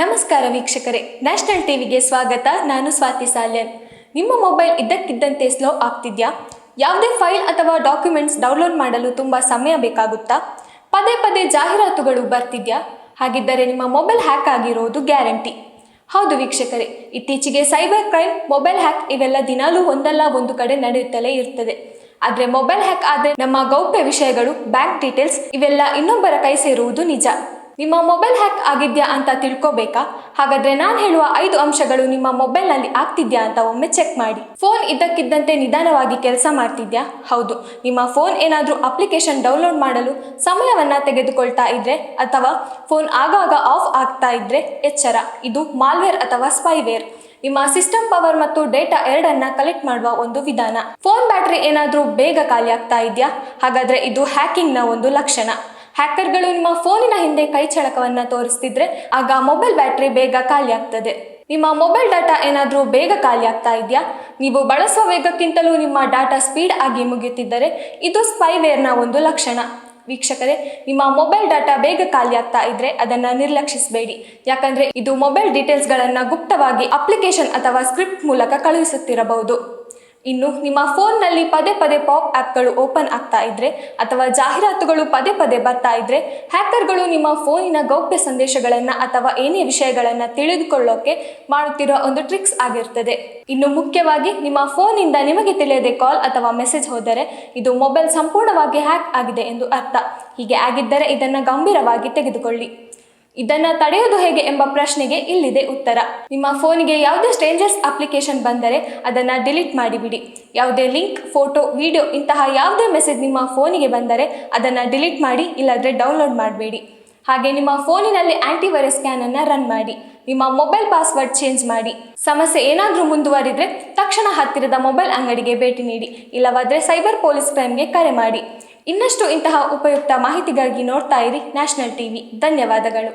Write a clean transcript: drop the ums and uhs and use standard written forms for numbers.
ನಮಸ್ಕಾರ ವೀಕ್ಷಕರೇ, ನ್ಯಾಷನಲ್ ಟಿವಿಗೆ ಸ್ವಾಗತ. ನಾನು ಸ್ವಾತಿ ಸಾಲ್ಯನ್. ನಿಮ್ಮ ಮೊಬೈಲ್ ಇದ್ದಕ್ಕಿದ್ದಂತೆ ಸ್ಲೋ ಆಗ್ತಿದ್ಯಾ? ಯಾವುದೇ ಫೈಲ್ ಅಥವಾ ಡಾಕ್ಯುಮೆಂಟ್ಸ್ ಡೌನ್ಲೋಡ್ ಮಾಡಲು ತುಂಬ ಸಮಯ ಬೇಕಾಗುತ್ತಾ? ಪದೇ ಪದೇ ಜಾಹೀರಾತುಗಳು ಬರ್ತಿದ್ಯಾ? ಹಾಗಿದ್ದರೆ ನಿಮ್ಮ ಮೊಬೈಲ್ ಹ್ಯಾಕ್ ಆಗಿರೋದು ಗ್ಯಾರಂಟಿ. ಹೌದು ವೀಕ್ಷಕರೇ, ಇತ್ತೀಚೆಗೆ ಸೈಬರ್ ಕ್ರೈಮ್, ಮೊಬೈಲ್ ಹ್ಯಾಕ್ ಇವೆಲ್ಲ ದಿನಾಲೂ ಒಂದಲ್ಲ ಒಂದು ಕಡೆ ನಡೆಯುತ್ತಲೇ ಇರ್ತದೆ. ಆದರೆ ಮೊಬೈಲ್ ಹ್ಯಾಕ್ ಆದರೆ ನಮ್ಮ ಗೌಪ್ಯ ವಿಷಯಗಳು, ಬ್ಯಾಂಕ್ ಡೀಟೇಲ್ಸ್ ಇವೆಲ್ಲ ಇನ್ನೊಬ್ಬರ ಕೈ ಸೇರುವುದು ನಿಜ. ನಿಮ್ಮ ಮೊಬೈಲ್ ಹ್ಯಾಕ್ ಆಗಿದ್ಯಾ ಅಂತ ತಿಳ್ಕೋಬೇಕಾ? ಹಾಗಾದ್ರೆ ನಾನು ಹೇಳುವ 5 ಅಂಶಗಳು ನಿಮ್ಮ ಮೊಬೈಲ್ನಲ್ಲಿ ಆಗ್ತಿದ್ಯಾ ಅಂತ ಒಮ್ಮೆ ಚೆಕ್ ಮಾಡಿ. ಫೋನ್ ಇದ್ದಕ್ಕಿದ್ದಂತೆ ನಿಧಾನವಾಗಿ ಕೆಲಸ ಮಾಡ್ತಿದ್ಯಾ? ಹೌದು, ನಿಮ್ಮ ಫೋನ್ ಏನಾದರೂ ಅಪ್ಲಿಕೇಶನ್ ಡೌನ್ಲೋಡ್ ಮಾಡಲು ಸಮಯವನ್ನ ತೆಗೆದುಕೊಳ್ತಾ ಇದ್ರೆ ಅಥವಾ ಫೋನ್ ಆಗಾಗ ಆಫ್ ಆಗ್ತಾ ಇದ್ರೆ ಎಚ್ಚರ, ಇದು ಮಾಲ್ವೇರ್ ಅಥವಾ ಸ್ಪೈವೇರ್. ನಿಮ್ಮ ಸಿಸ್ಟಮ್ ಪವರ್ ಮತ್ತು ಡೇಟಾ ಎರಡನ್ನ ಕಲೆಕ್ಟ್ ಮಾಡುವ ಒಂದು ವಿಧಾನ. ಫೋನ್ ಬ್ಯಾಟರಿ ಏನಾದರೂ ಬೇಗ ಖಾಲಿ ಆಗ್ತಾ ಇದೆಯಾ? ಹಾಗಾದ್ರೆ ಇದು ಹ್ಯಾಕಿಂಗ್ನ ಒಂದು ಲಕ್ಷಣ. ಹ್ಯಾಕರ್ಗಳು ನಿಮ್ಮ ಫೋನಿನ ಹಿಂದೆ ಕೈ ಚಳಕವನ್ನ ತೋರಿಸ್ತಿದ್ರೆ ಆಗ ಮೊಬೈಲ್ ಬ್ಯಾಟರಿ ಬೇಗ ಖಾಲಿ ಆಗ್ತದೆ. ನಿಮ್ಮ ಮೊಬೈಲ್ ಡಾಟಾ ಏನಾದರೂ ಬೇಗ ಖಾಲಿ ಆಗ್ತಾ ಇದೆಯಾ? ನೀವು ಬಳಸುವ ವೇಗಕ್ಕಿಂತಲೂ ನಿಮ್ಮ ಡಾಟಾ ಸ್ಪೀಡ್ ಆಗಿ ಮುಗಿಯುತ್ತಿದ್ದರೆ ಇದು ಸ್ಪೈವೇರ್ನ ಒಂದು ಲಕ್ಷಣ. ವೀಕ್ಷಕರೇ, ನಿಮ್ಮ ಮೊಬೈಲ್ ಡಾಟಾ ಬೇಗ ಖಾಲಿ ಆಗ್ತಾ ಇದ್ರೆ ಅದನ್ನ ನಿರ್ಲಕ್ಷಿಸಬೇಡಿ. ಯಾಕಂದ್ರೆ ಇದು ಮೊಬೈಲ್ ಡೀಟೇಲ್ಸ್ಗಳನ್ನ ಗುಪ್ತವಾಗಿ ಅಪ್ಲಿಕೇಶನ್ ಅಥವಾ ಸ್ಕ್ರಿಪ್ಟ್ ಮೂಲಕ ಕಳುಹಿಸುತ್ತಿರಬಹುದು. ಇನ್ನು ನಿಮ್ಮ ಫೋನ್ನಲ್ಲಿ ಪದೇ ಪದೇ ಪಾಪ್ ಆ್ಯಪ್ಗಳು ಓಪನ್ ಆಗ್ತಾ ಇದ್ರೆ ಅಥವಾ ಜಾಹೀರಾತುಗಳು ಪದೇ ಪದೇ ಬರ್ತಾ ಇದ್ರೆ ಹ್ಯಾಕರ್ಗಳು ನಿಮ್ಮ ಫೋನಿನ ಗೌಪ್ಯ ಸಂದೇಶಗಳನ್ನು ಅಥವಾ ಏನೇ ವಿಷಯಗಳನ್ನು ತಿಳಿದುಕೊಳ್ಳೋಕೆ ಮಾಡುತ್ತಿರೋ ಒಂದು ಟ್ರಿಕ್ಸ್ ಆಗಿರ್ತದೆ. ಇನ್ನು ಮುಖ್ಯವಾಗಿ ನಿಮ್ಮ ಫೋನಿಂದ ನಿಮಗೆ ತಿಳಿಯದೆ ಕಾಲ್ ಅಥವಾ ಮೆಸೇಜ್ ಹೋದರೆ ಇದು ಮೊಬೈಲ್ ಸಂಪೂರ್ಣವಾಗಿ ಹ್ಯಾಕ್ ಆಗಿದೆ ಎಂದು ಅರ್ಥ. ಹೀಗೆ ಆಗಿದ್ದರೆ ಇದನ್ನು ಗಂಭೀರವಾಗಿ ತೆಗೆದುಕೊಳ್ಳಿ. ಇದನ್ನ ತಡೆಯೋದು ಹೇಗೆ ಎಂಬ ಪ್ರಶ್ನೆಗೆ ಇಲ್ಲಿದೆ ಉತ್ತರ. ನಿಮ್ಮ ಫೋನಿಗೆ ಯಾವುದೇ ಸ್ಟ್ರೇಂಜರ್ಸ್ ಅಪ್ಲಿಕೇಶನ್ ಬಂದರೆ ಅದನ್ನ ಡಿಲೀಟ್ ಮಾಡಿಬಿಡಿ. ಯಾವುದೇ ಲಿಂಕ್, ಫೋಟೋ, ವಿಡಿಯೋ ಇಂತಹ ಯಾವುದೇ ಮೆಸೇಜ್ ನಿಮ್ಮ ಫೋನಿಗೆ ಬಂದರೆ ಅದನ್ನ ಡಿಲೀಟ್ ಮಾಡಿ, ಇಲ್ಲದ್ರೆ ಡೌನ್ಲೋಡ್ ಮಾಡಬೇಡಿ. ಹಾಗೆ ನಿಮ್ಮ ಫೋನಿನಲ್ಲಿ ಆಂಟಿವೈರಸ್ ಸ್ಕ್ಯಾನ್ ಅನ್ನ ರನ್ ಮಾಡಿ. ನಿಮ್ಮ ಮೊಬೈಲ್ ಪಾಸ್ವರ್ಡ್ ಚೇಂಜ್ ಮಾಡಿ. ಸಮಸ್ಯೆ ಏನಾದರೂ ಮುಂದುವರಿದ್ರೆ ತಕ್ಷಣ ಹತ್ತಿರದ ಮೊಬೈಲ್ ಅಂಗಡಿಗೆ ಭೇಟಿ ನೀಡಿ, ಇಲ್ಲವಾದ್ರೆ ಸೈಬರ್ ಪೊಲೀಸ್ ಕ್ರೈಮ್ಗೆ ಕರೆ ಮಾಡಿ. ಇನ್ನಷ್ಟು ಇಂತಹ ಉಪಯುಕ್ತ ಮಾಹಿತಿಗಾಗಿ ನೋಡ್ತಾ ಇರಿ ನ್ಯಾಷನಲ್ ಟಿವಿ. ಧನ್ಯವಾದಗಳು.